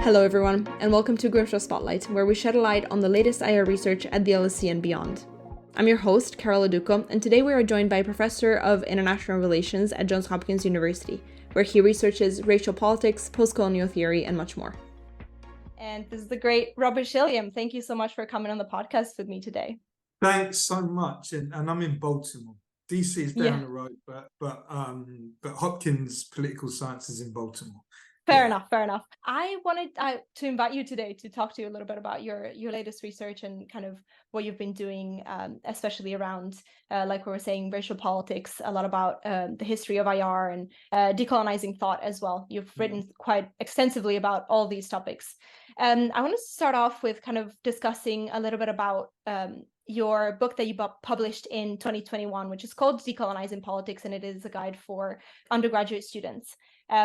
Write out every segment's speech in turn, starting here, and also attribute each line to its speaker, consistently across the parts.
Speaker 1: Hello everyone, and welcome to Grimshaw Spotlight, where we shed a light on the latest IR research at the LSE and beyond. I'm your host, Carola Duco, and today we are joined by a professor of international relations at Johns Hopkins University, where he researches racial politics, post-colonial theory, and much more. And this is the great Robbie Shilliam. Thank you so much for coming on the podcast with me today.
Speaker 2: Thanks so much, and I'm in Baltimore. DC is down the road, but Hopkins Political Science is in Baltimore.
Speaker 1: Fair enough. I wanted to invite you today to talk to you a little bit about your latest research and kind of what you've been doing, especially around, like we were saying, racial politics, a lot about the history of IR and decolonizing thought as well. You've written quite extensively about all these topics. I want to start off with kind of discussing a little bit about your book that you published in 2021, which is called Decolonizing Politics, and it is a guide for undergraduate students,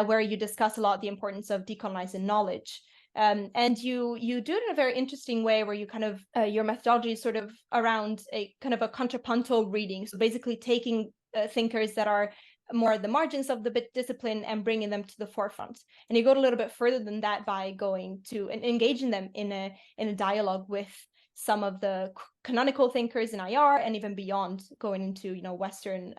Speaker 1: where you discuss a lot the importance of decolonizing knowledge. And you do it in a very interesting way, where you kind of, your methodology is sort of around a kind of a contrapuntal reading. So basically taking thinkers that are more at the margins of the discipline and bringing them to the forefront. And you go a little bit further than that by going to and engaging them in a dialogue with some of the canonical thinkers in IR and even beyond, going into, Western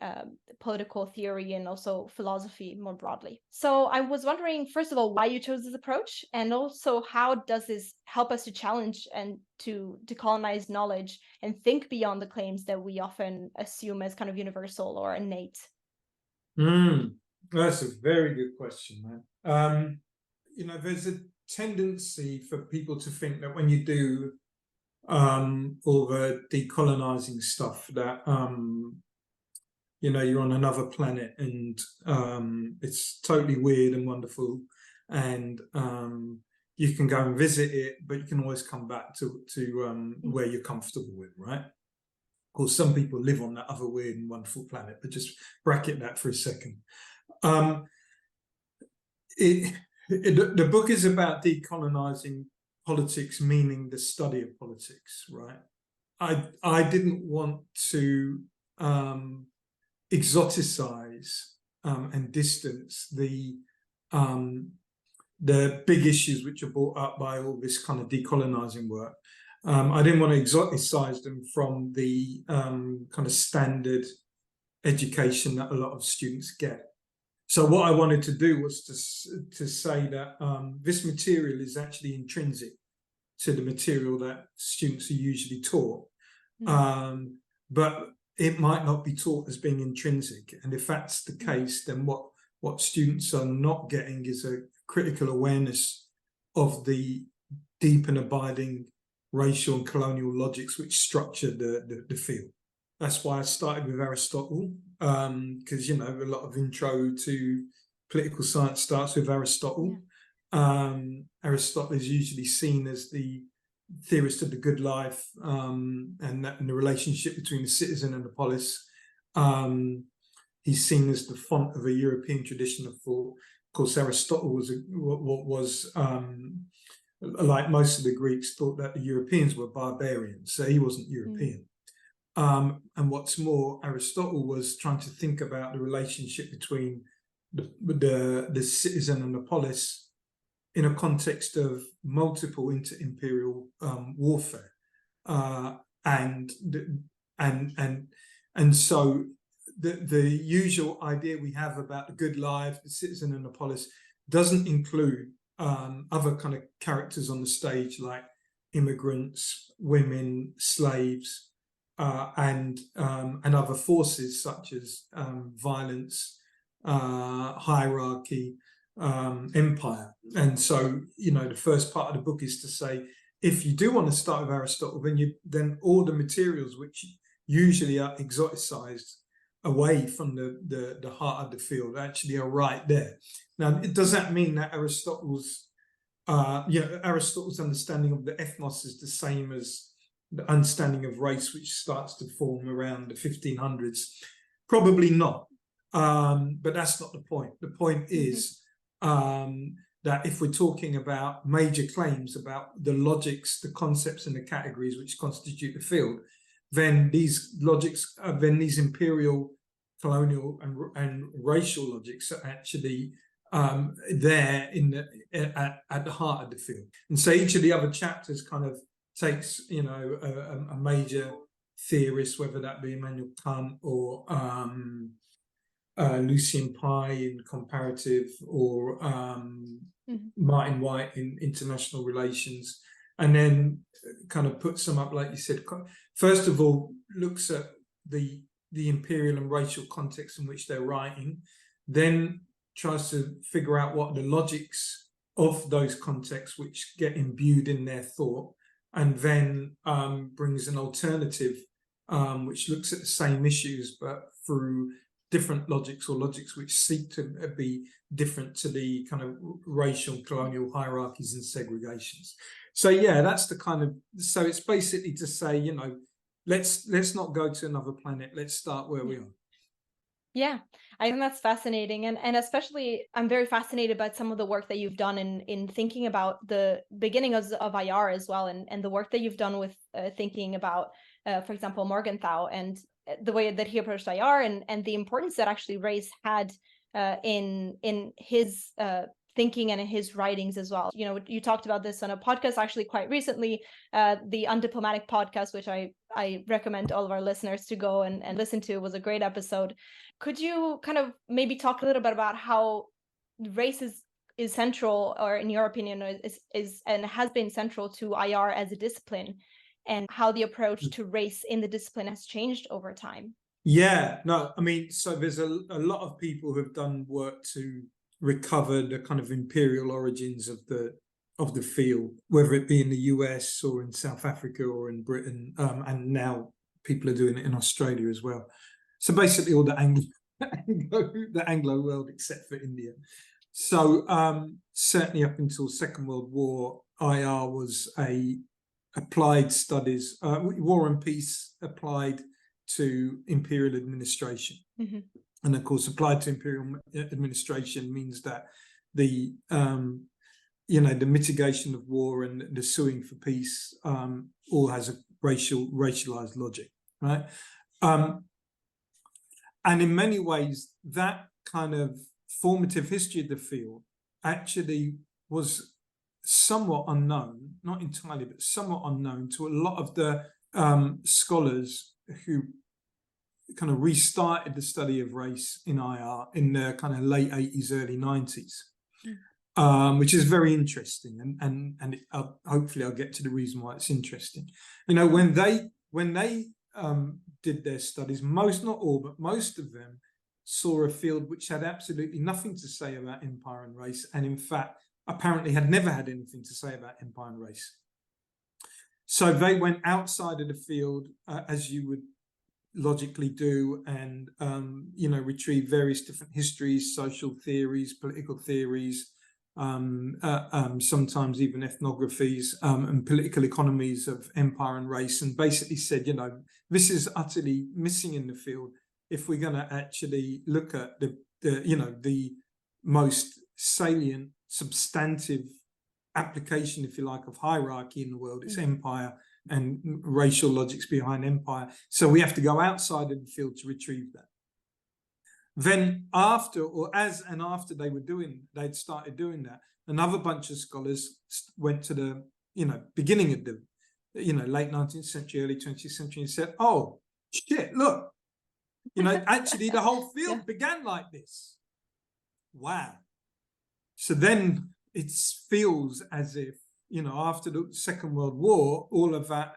Speaker 1: political theory and also philosophy more broadly. So I was wondering, first of all, why you chose this approach, and also how does this help us to challenge and to decolonize knowledge and think beyond the claims that we often assume as kind of universal or innate?
Speaker 2: That's a very good question, man. There's a tendency for people to think that when you do all the decolonizing stuff, that you're on another planet, and it's totally weird and wonderful, and you can go and visit it, but you can always come back to where you're comfortable with, right? Of course, some people live on that other weird and wonderful planet, but just bracket that for a second. The book is about decolonizing politics, meaning the study of politics, right? I didn't want to exoticize and distance the big issues which are brought up by all this kind of decolonizing work. I didn't want to exoticize them from the kind of standard education that a lot of students get. So what I wanted to do was to say that this material is actually intrinsic to the material that students are usually taught, but it might not be taught as being intrinsic. And if that's the case, then what students are not getting is a critical awareness of the deep and abiding racial and colonial logics which structure the field. That's why I started with Aristotle, because a lot of intro to political science starts with Aristotle. Aristotle is usually seen as the theorist of the good life, and the relationship between the citizen and the polis. He's seen as the font of a European tradition of thought. Of course, Aristotle was like most of the Greeks, thought that the Europeans were barbarians, so he wasn't European. And what's more, Aristotle was trying to think about the relationship between the citizen and the polis in a context of multiple inter-imperial warfare, and so the usual idea we have about the good life, the citizen and the polis, doesn't include other kind of characters on the stage like immigrants, women, slaves, and other forces such as violence, hierarchy, empire. And so, the first part of the book is to say, if you do want to start with Aristotle, then all the materials which usually are exoticized away from the heart of the field actually are right there. Now, does that mean that Aristotle's understanding of the ethnos is the same as the understanding of race, which starts to form around the 1500s? Probably not. But that's not the point. The point is that if we're talking about major claims about the logics, the concepts and the categories which constitute the field, then these logics, then these imperial, colonial and racial logics are actually there at the heart of the field. And so each of the other chapters kind of takes, a major theorist, whether that be Immanuel Kant or Lucien Pye in comparative, or Martin White in international relations, and then kind of puts them up, like you said. First of all, looks at the imperial and racial context in which they're writing, then tries to figure out what the logics of those contexts which get imbued in their thought, and then brings an alternative which looks at the same issues but through different logics, or logics which seek to be different to the kind of racial colonial hierarchies and segregations. So yeah, that's the kind of, so it's basically to say, let's not go to another planet, let's start where we are.
Speaker 1: Yeah, I think that's fascinating. And especially, I'm very fascinated by some of the work that you've done in thinking about the beginning of IR as well, and the work that you've done with thinking about, for example, Morgenthau, and the way that he approached IR, and the importance that actually race had in his thinking and in his writings as well. You talked about this on a podcast actually quite recently, the Undiplomatic podcast, which I recommend all of our listeners to go and listen to. It was a great episode. Could you kind of maybe talk a little bit about how race is central, or in your opinion is and has been central to IR as a discipline, and how the approach to race in the discipline has changed over time?
Speaker 2: Yeah, no, I mean, so there's a lot of people who have done work to recover the kind of imperial origins of the field, whether it be in the US or in South Africa or in Britain, and now people are doing it in Australia as well. So basically all the Anglo world except for India. So certainly up until Second World War, IR was a applied studies, war and peace applied to imperial administration. Mm-hmm. And of course, applied to imperial administration means that the the mitigation of war and the suing for peace all has a racialized logic, right? And in many ways, that kind of formative history of the field actually was somewhat unknown, not entirely, but somewhat unknown to a lot of the scholars who kind of restarted the study of race in IR in the kind of late 80s, early 90s, which is very interesting. And hopefully I'll get to the reason why it's interesting. When they did their studies, most, not all, but most of them saw a field which had absolutely nothing to say about empire and race, and in fact, apparently had never had anything to say about empire and race. So they went outside of the field, as you would logically do, and retrieve various different histories, social theories, political theories, sometimes even ethnographies, and political economies of empire and race, and basically said, this is utterly missing in the field if we're going to actually look at the most salient, substantive application, if you like, of hierarchy in the world. It's empire and racial logics behind empire. So we have to go outside of the field to retrieve that. Then after they'd started doing that, another bunch of scholars went to the, beginning of the, late 19th century, early 20th century, and said, oh, shit, look, actually the whole field began like this. Wow. So then it feels as if, after the Second World War, all of that,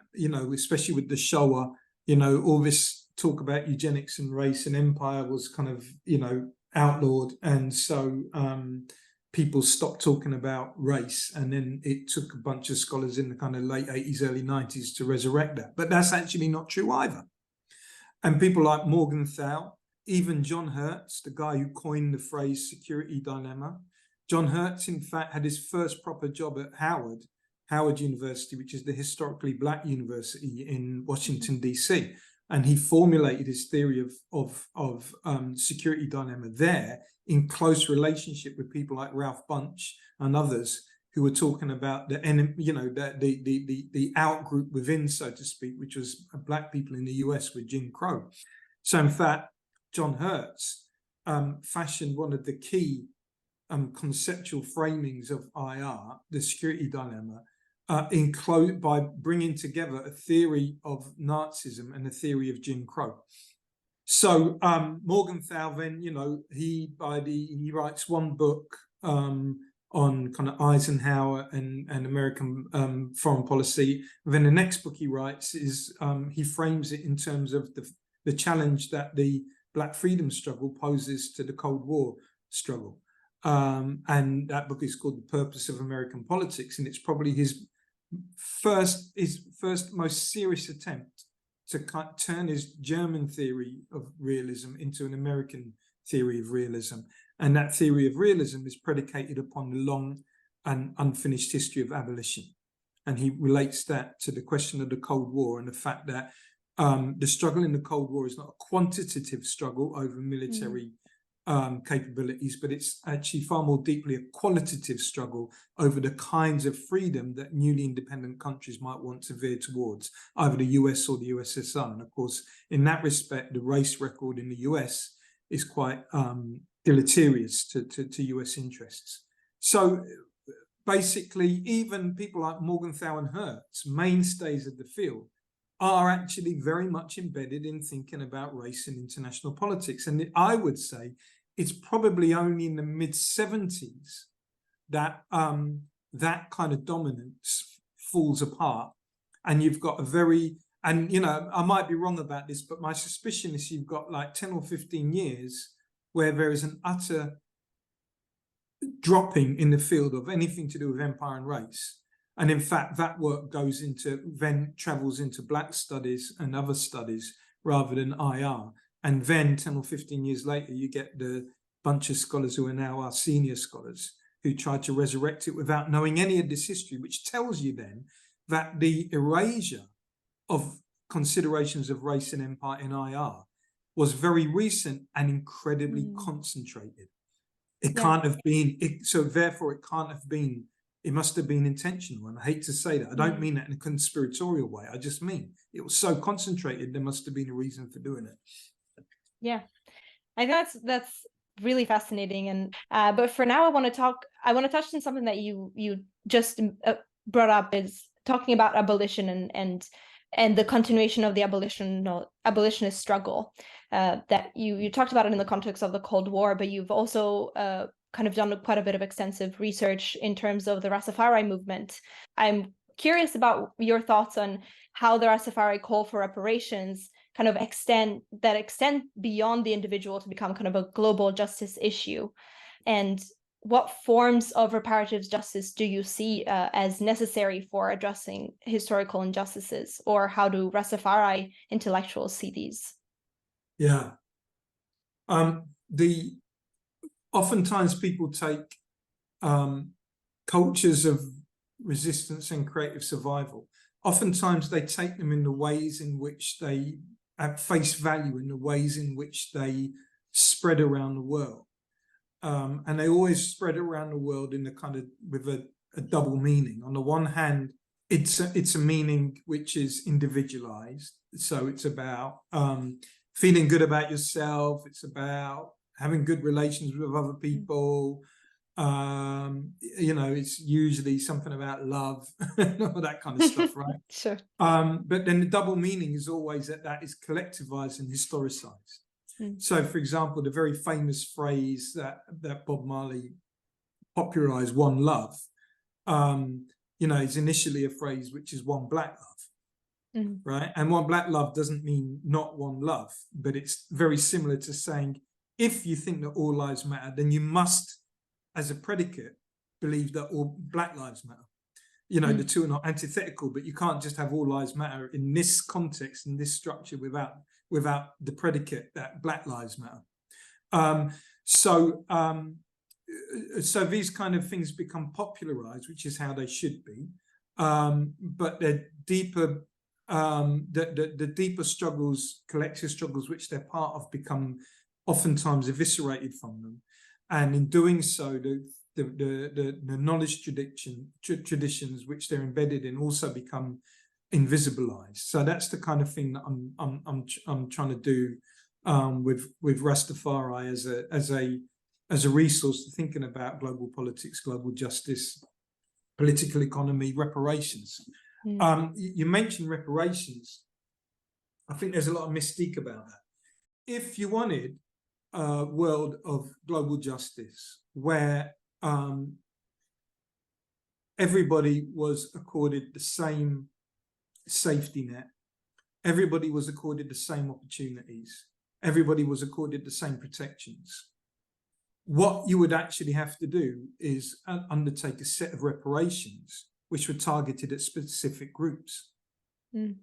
Speaker 2: especially with the Shoah, all this talk about eugenics and race and empire was kind of, outlawed. And so people stopped talking about race. And then it took a bunch of scholars in the kind of late 80s, early 90s to resurrect that. But that's actually not true either. And people like Morgenthau, even John Hertz, the guy who coined the phrase security dilemma. John Hertz, in fact, had his first proper job at Howard University, which is the historically black university in Washington, D.C. And he formulated his theory of security dilemma there in close relationship with people like Ralph Bunche and others who were talking about the out group within, so to speak, which was black people in the US with Jim Crow. So in fact, John Hertz fashioned one of the key conceptual framings of IR, the security dilemma, by bringing together a theory of Nazism and a theory of Jim Crow. So Morgenthau then, he writes one book on kind of Eisenhower and American foreign policy. And then the next book he writes is he frames it in terms of the challenge that the Black freedom struggle poses to the Cold War struggle. And that book is called The Purpose of American Politics, and it's probably his first most serious attempt to turn his German theory of realism into an American theory of realism. And that theory of realism is predicated upon the long and unfinished history of abolition. And he relates that to the question of the Cold War and the fact that the struggle in the Cold War is not a quantitative struggle over military capabilities, but it's actually far more deeply a qualitative struggle over the kinds of freedom that newly independent countries might want to veer towards, either the US or the USSR. And of course, in that respect, the race record in the US is quite deleterious to US interests. So basically, even people like Morgenthau and Hertz, mainstays of the field, are actually very much embedded in thinking about race and international politics. And I would say it's probably only in the mid-70s that that kind of dominance falls apart. And you've got I might be wrong about this, but my suspicion is you've got like 10 or 15 years where there is an utter dropping in the field of anything to do with empire and race. And in fact, that work then travels into Black studies and other studies rather than IR. And then 10 or 15 years later, you get the bunch of scholars who are now our senior scholars who try to resurrect it without knowing any of this history, which tells you then that the erasure of considerations of race and empire in IR was very recent and incredibly concentrated. It can't have been, so therefore it can't have been, it must have been intentional. And I hate to say that. I don't mean that in a conspiratorial way. I just mean it was so concentrated, there must have been a reason for doing it. Yeah.
Speaker 1: I think that's really fascinating. And but for now, I want to touch on something that you just brought up, is talking about abolition and the continuation of the abolitionist struggle. That you talked about it in the context of the Cold War, but you've also kind of done quite a bit of extensive research in terms of the Rastafari movement. I'm curious about your thoughts on how the Rastafari call for reparations kind of extend beyond the individual to become kind of a global justice issue. And what forms of reparative justice do you see as necessary for addressing historical injustices, or how do Rastafari intellectuals see these?
Speaker 2: Yeah. Oftentimes people take cultures of resistance and creative survival. Oftentimes they take them in the ways in which they, at face value, in the ways in which they spread around the world. And they always spread around the world in a kind of with a double meaning. On the one hand, it's a meaning which is individualized. So it's about feeling good about yourself. It's about having good relations with other people. It's usually something about love, all that kind of stuff, right?
Speaker 1: Sure.
Speaker 2: But then the double meaning is always that is collectivized and historicized. So, for example, the very famous phrase that Bob Marley popularized, "One Love," is initially a phrase which is one black love, right? And one black love doesn't mean not one love, but it's very similar to saying, if you think that all lives matter, then you must, as a predicate, believe that all black lives matter. The two are not antithetical, but you can't just have all lives matter in this context, in this structure, without the predicate that black lives matter. So these kind of things become popularized, which is how they should be. But they're deeper, the deeper struggles, collective struggles, which they're part of, become oftentimes eviscerated from them. And in doing so, the knowledge traditions which they're embedded in also become invisibilized. So that's the kind of thing that I'm trying to do with Rastafari as a as a resource to thinking about global politics, global justice, political economy, reparations. You mentioned reparations. I think there's a lot of mystique about that. If you wanted a world of global justice where everybody was accorded the same safety net, everybody was accorded the same opportunities, everybody was accorded the same protections, what you would actually have to do is undertake a set of reparations which were targeted at specific groups. Do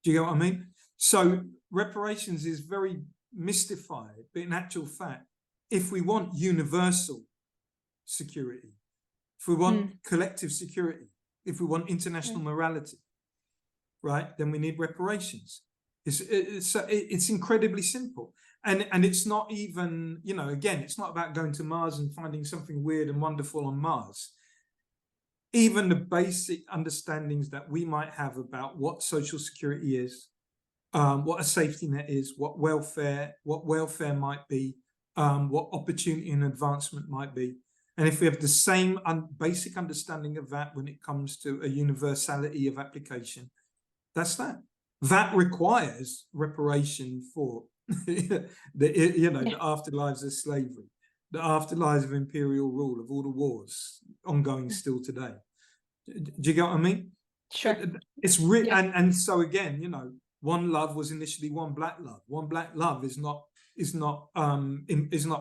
Speaker 2: you get what I mean? So reparations is very mystified, but in actual fact, if we want universal security, if we want collective security, if we want international morality, right, then we need reparations. It's incredibly simple. And it's not even, you know, again, it's not about going to Mars and finding something weird and wonderful on Mars. Even the basic understandings that we might have about what social security is, what a safety net is, what welfare might be, what opportunity and advancement might be. And if we have the same basic understanding of that when it comes to a universality of application, that's that. That requires reparation for the afterlives of slavery, the afterlives of imperial rule, of all the wars ongoing still today. Do you get what I mean?
Speaker 1: Sure.
Speaker 2: It's really, and so again, you know, one love was initially one black love. One black love is not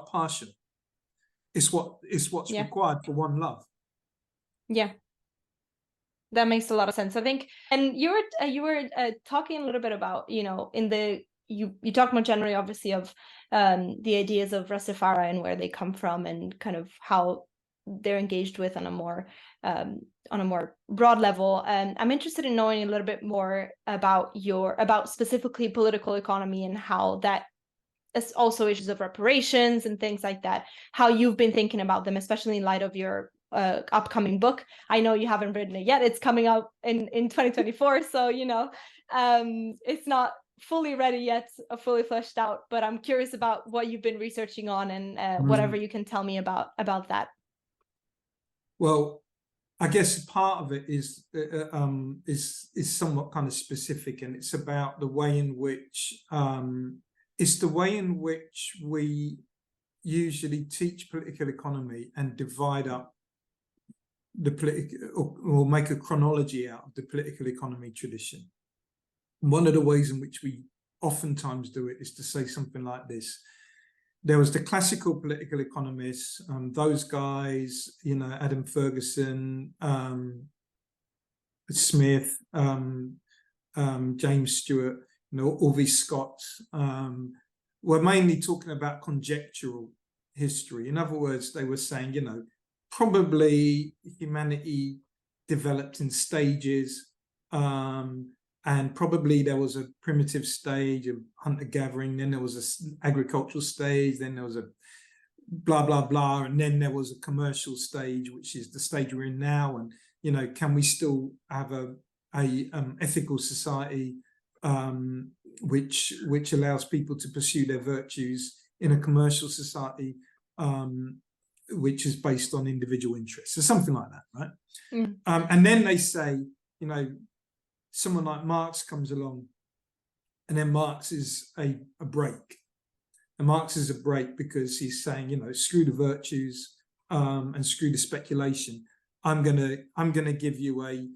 Speaker 2: partial. It's what's required for one love. Yeah.
Speaker 1: That makes a lot of sense, I think. And you were talking a little bit about, you know, you talk more generally, obviously, of the ideas of Rastafari and where they come from and kind of how they're engaged with on a more broad level. And I'm interested in knowing a little bit more about specifically political economy and how that is also issues of reparations and things like that, how you've been thinking about them, especially in light of your upcoming book. I know you haven't written it yet. It's coming out in 2024. So, you know, it's not fully ready yet, fully fleshed out, but I'm curious about what you've been researching on and whatever you can tell me about that.
Speaker 2: Well, I guess part of it is somewhat kind of specific, and it's about the way in which we usually teach political economy and divide up the political, or make a chronology out of the political economy tradition. One of the ways in which we oftentimes do it is to say something like this: there was the classical political economists, those guys, you know, Adam Ferguson, Smith, James Stewart, you know, all these Scots, were mainly talking about conjectural history. In other words, they were saying, you know, probably humanity developed in stages, and probably there was a primitive stage of hunter-gathering, then there was an agricultural stage, then there was a blah, blah, blah, and then there was a commercial stage, which is the stage we're in now. And, you know, can we still have a ethical society which allows people to pursue their virtues in a commercial society which is based on individual interests, or something like that, right? And then they say, you know, someone like Marx comes along, and then Marx is a break. And Marx is a break because he's saying, you know, screw the virtues and screw the speculation. I'm gonna give you a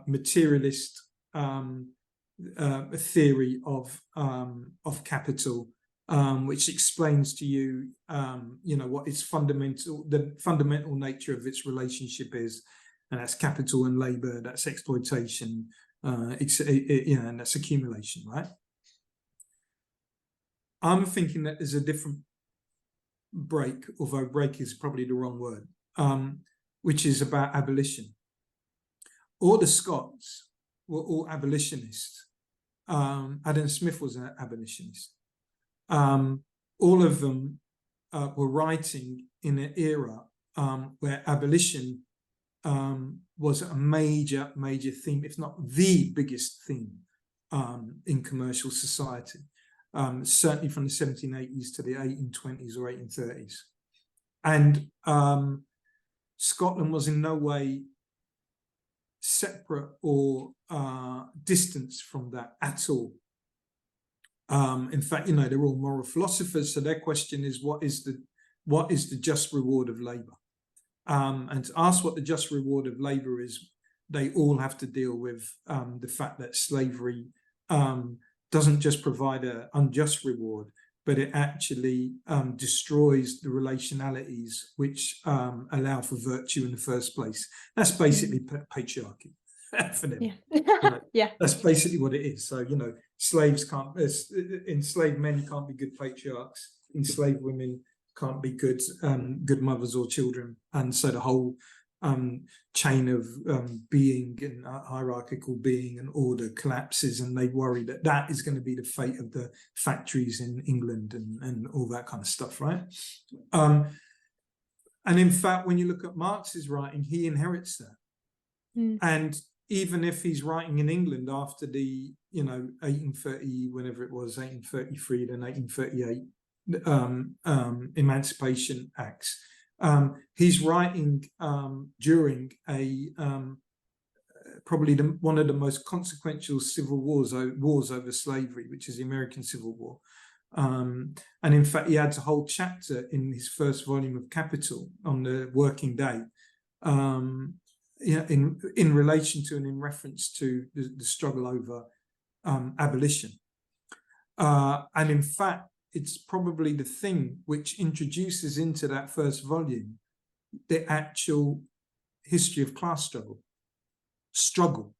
Speaker 2: materialist a theory of capital, which explains to you, you know, what its the fundamental nature of its relationship is, and that's capital and labor, that's exploitation, and that's accumulation, right? I'm thinking that there's a different break, although break is probably the wrong word, which is about abolition. All the Scots were all abolitionists. Adam Smith was an abolitionist. All of them were writing in an era where abolition was a major theme, if not the biggest theme in commercial society, certainly from the 1780s to the 1820s or 1830s. And Scotland was in no way separate or distanced from that at all. In fact, they're all moral philosophers, so their question is, what is the just reward of labour? And to ask what the just reward of labour is, they all have to deal with the fact that slavery doesn't just provide an unjust reward, but it actually destroys the relationalities which allow for virtue in the first place. That's basically patriarchy for them.
Speaker 1: Yeah.
Speaker 2: That's basically what it is. So, enslaved men can't be good patriarchs, enslaved women can't be good mothers or children. And so the whole chain of being and hierarchical being and order collapses, and they worry that that is going to be the fate of the factories in England and all that kind of stuff, right? And in fact, when you look at Marx's writing, he inherits that. And even if he's writing in England after the 1830, whenever it was, 1833 then 1838 Emancipation Acts, he's writing during probably one of the most consequential civil wars over slavery, which is the American Civil War. And in fact, he adds a whole chapter in his first volume of Capital on the working day, in relation to and in reference to the struggle over abolition. And in fact, it's probably the thing which introduces into that first volume the actual history of class struggle,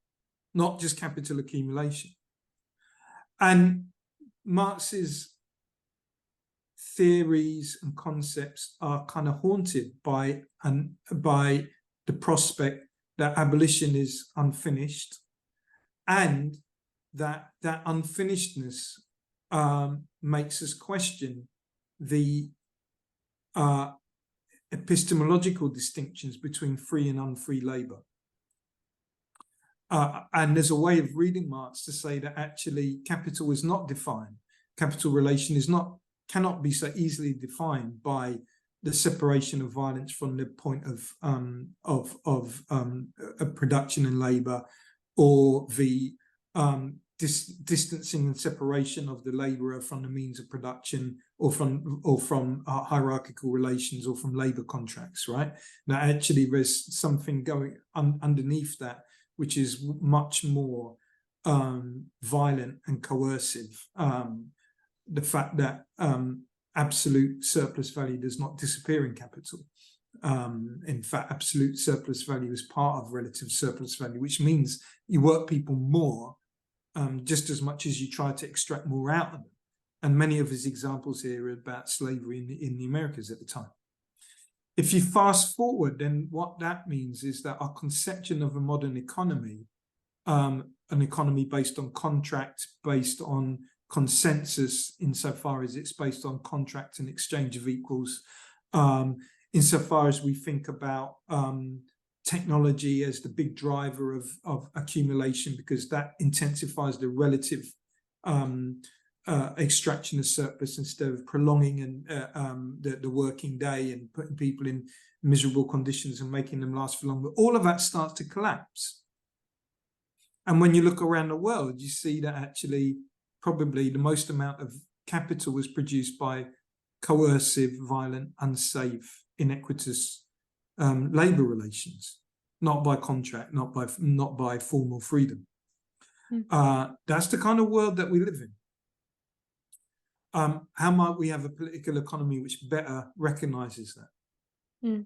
Speaker 2: not just capital accumulation. And Marx's theories and concepts are kind of haunted by the prospect that abolition is unfinished, and that unfinishedness makes us question the epistemological distinctions between free and unfree labour. And there's a way of reading Marx to say that actually capital is not defined. Capital relation cannot be so easily defined by the separation of violence from the point of production and labour, or the distancing and separation of the labourer from the means of production, or from hierarchical relations, or from labour contracts, right? Now, actually, there's something going underneath that, which is much more violent and coercive. The fact that absolute surplus value does not disappear in capital. In fact, absolute surplus value is part of relative surplus value, which means you work people more just as much as you try to extract more out of them. And many of his examples here are about slavery in the Americas at the time. If you fast forward, then what that means is that our conception of a modern economy, an economy based on contract, based on consensus, insofar as it's based on contract and exchange of equals, insofar as we think about technology as the big driver of accumulation, because that intensifies the relative extraction of surplus instead of prolonging the working day and putting people in miserable conditions and making them last for longer. All of that starts to collapse. And when you look around the world, you see that actually probably the most amount of capital was produced by coercive, violent, unsafe, iniquitous labour relations, not by contract, not by formal freedom. That's the kind of world that we live in. How might we have a political economy which better recognises that?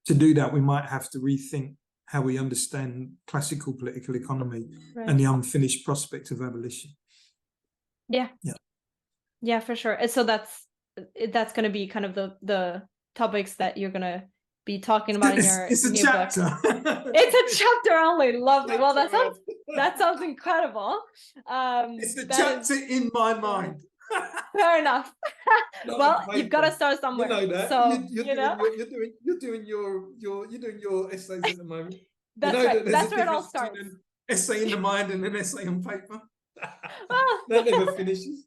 Speaker 2: To do that, we might have to rethink how we understand classical political economy, right, and the unfinished prospect of abolition.
Speaker 1: Yeah, for sure. And so that's going to be kind of the topics that you're going to be talking about in your new book. It's a chapter only. Lovely. Well, that sounds incredible.
Speaker 2: It's the chapter in my mind.
Speaker 1: Fair enough. Well, you've got to start somewhere.
Speaker 2: You know that.
Speaker 1: So
Speaker 2: you're doing your essays at the moment.
Speaker 1: That's right. That's where it all starts.
Speaker 2: An essay in the mind and an essay on paper. That never finishes.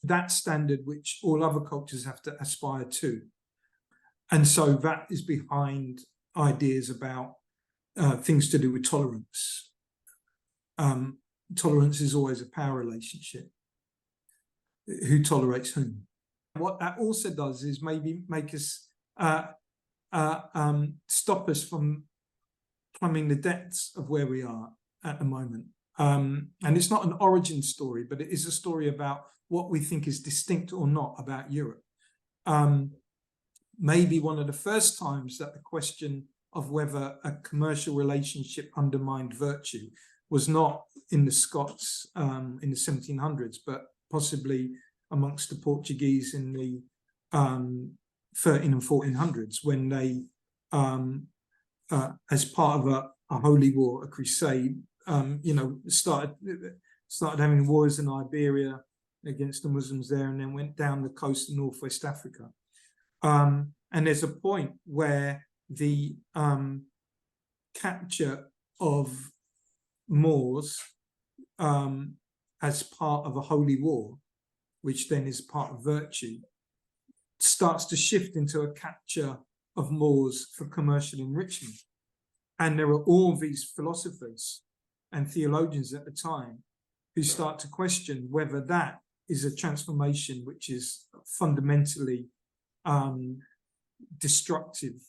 Speaker 2: that standard which all other cultures have to aspire to. And so that is behind ideas about things to do with tolerance. Tolerance is always a power relationship. Who tolerates whom? What that also does is maybe make us stop us from plumbing the depths of where we are at the moment. And it's not an origin story, but it is a story about what we think is distinct or not about Europe. Maybe one of the first times that the question of whether a commercial relationship undermined virtue was not in the Scots in the 1700s, but possibly amongst the Portuguese in the 13 and 1400s, when they, as part of a holy war, a crusade, started having wars in Iberia against the Muslims there, and then went down the coast of Northwest Africa. And there's a point where the capture of Moors as part of a holy war, which then is part of virtue, starts to shift into a capture of Moors for commercial enrichment. And there are all these philosophers and theologians at the time who start to question whether that is a transformation which is fundamentally destructive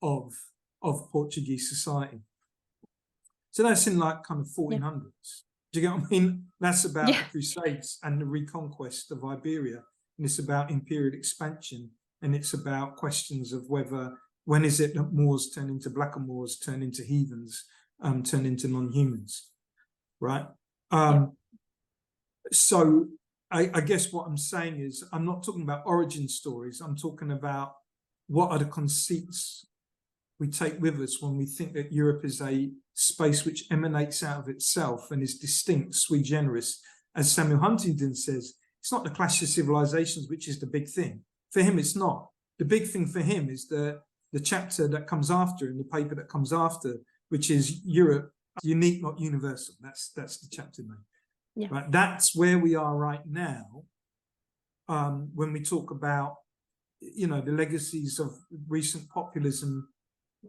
Speaker 2: of Portuguese society. So that's in like kind of 1400s. Do you get what I mean? That's about the Crusades and the reconquest of Iberia. And it's about imperial expansion. And it's about questions of whether, when is it that Moors turn into blackamoors, turn into heathens, turn into non-humans, right? So I guess what I'm saying is, I'm not talking about origin stories. I'm talking about what are the conceits we take with us when we think that Europe is a space which emanates out of itself and is distinct, sui generis. As Samuel Huntington says, it's not the clash of civilizations which is the big thing. For him, it's not. The big thing for him is the chapter that comes after, in the paper that comes after, which is Europe, unique, not universal. That's the chapter name. Yeah. Right? That's where we are right now when we talk about, the legacies of recent populism,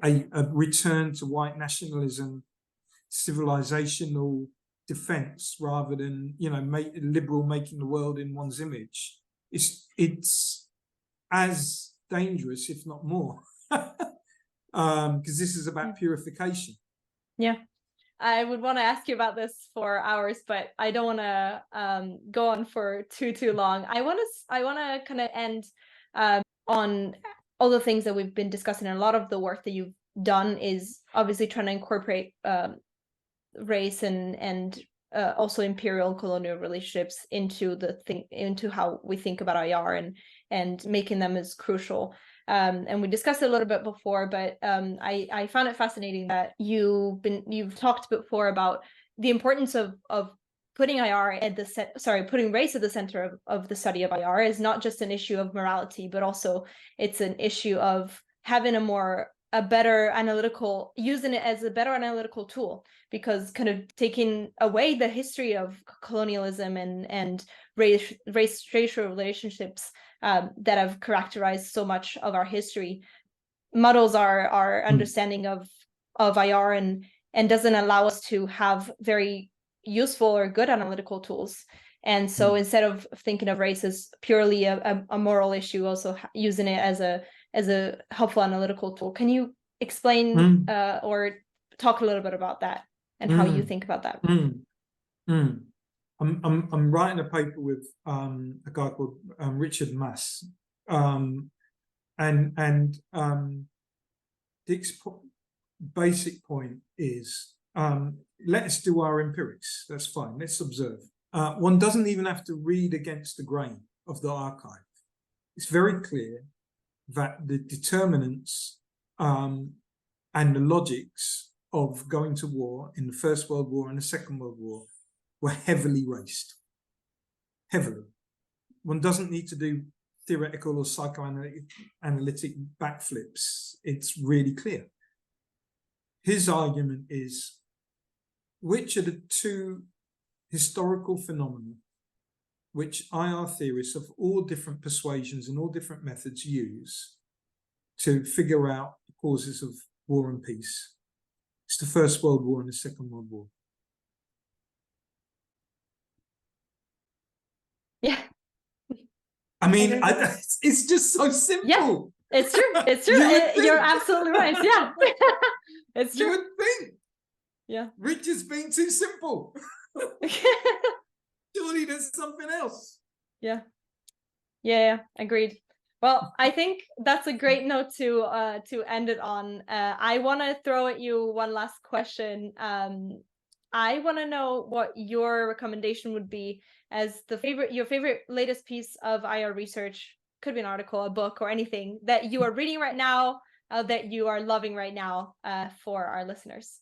Speaker 2: a return to white nationalism, civilizational defense, rather than liberal making the world in one's image. It's as dangerous, if not more, because this is about purification.
Speaker 1: Yeah, I would want to ask you about this for hours, but I don't want to go on for too long. I want to kind of end on all the things that we've been discussing. And a lot of the work that you've done is obviously trying to incorporate race and also imperial colonial relationships into how we think about IR and making them as crucial. And we discussed it a little bit before, but I found it fascinating that you've talked before about the importance of putting IR putting race at the center of the study of IR is not just an issue of morality, but also it's an issue of having using it as a better analytical tool, because kind of taking away the history of colonialism and racial relationships that have characterized so much of our history muddles our understanding of IR and doesn't allow us to have very useful or good analytical tools. And so instead of thinking of race as purely a moral issue, also using it as a helpful analytical tool. Can you explain or talk a little bit about that and how you think about that?
Speaker 2: I'm writing a paper with a guy called Richard Mass, and Dick's basic point is, let's do our empirics. That's fine. Let's observe. One doesn't even have to read against the grain of the archive. It's very clear that the determinants and the logics of going to war in the First World War and the Second World War were heavily raced. Heavily. One doesn't need to do theoretical or psychoanalytic backflips. It's really clear. His argument is, which are the two historical phenomena which IR theorists of all different persuasions and all different methods use to figure out the causes of war and peace. It's the First World War and the Second World War.
Speaker 1: Yeah.
Speaker 2: I mean, it's just so simple.
Speaker 1: Yeah, it's true. It's true. You're absolutely right. Yeah. It's true.
Speaker 2: You would think.
Speaker 1: Yeah.
Speaker 2: Rich is being too simple. Surely there's something else.
Speaker 1: Yeah. Yeah, agreed. Well, I think that's a great note to end it on. I want to throw at you one last question. I want to know what your recommendation would be as your favorite latest piece of IR research. Could be an article, a book, or anything that you are reading right now, that you are loving right now, for our listeners.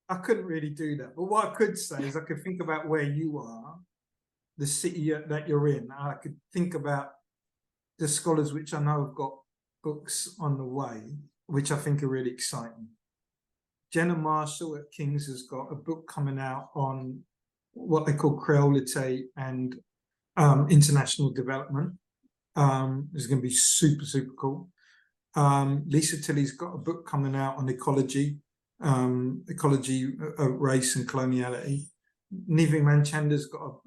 Speaker 2: I couldn't really do that, but what I could say is I could think about where you are, the city that you're in. I could think about the scholars which I know have got books on the way, which I think are really exciting. Jenna Marshall at King's has got a book coming out on what they call creolity and international development. It's going to be super, super cool. Lisa Tilley's got a book coming out on ecology, race and coloniality. Nivi Manchanda's got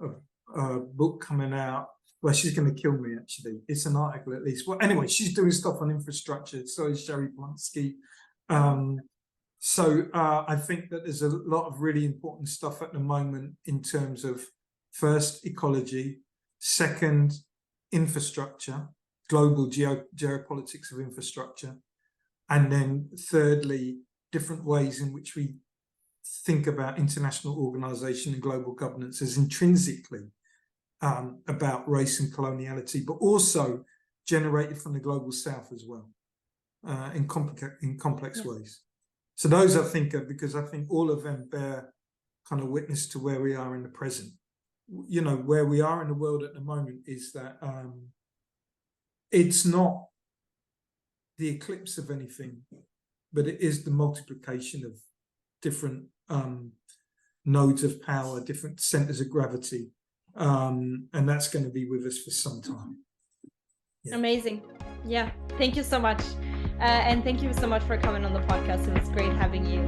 Speaker 2: a book coming out. Well, she's going to kill me, actually. It's an article, at least. Well, anyway, she's doing stuff on infrastructure. So is Sherry Blonsky. So I think that there's a lot of really important stuff at the moment in terms of, first, ecology, second, infrastructure, global geopolitics of infrastructure, and then thirdly, different ways in which we think about international organization and global governance as intrinsically about race and coloniality, but also generated from the global south as well, in complex ways. So those I think are, because I think all of them bear kind of witness to where we are in the present. You know, where we are in the world at the moment is that it's not the eclipse of anything, but it is the multiplication of different nodes of power, different centers of gravity. And that's going to be with us for some time.
Speaker 1: Yeah. Amazing. Yeah. Thank you so much. And thank you so much for coming on the podcast. It was great having you.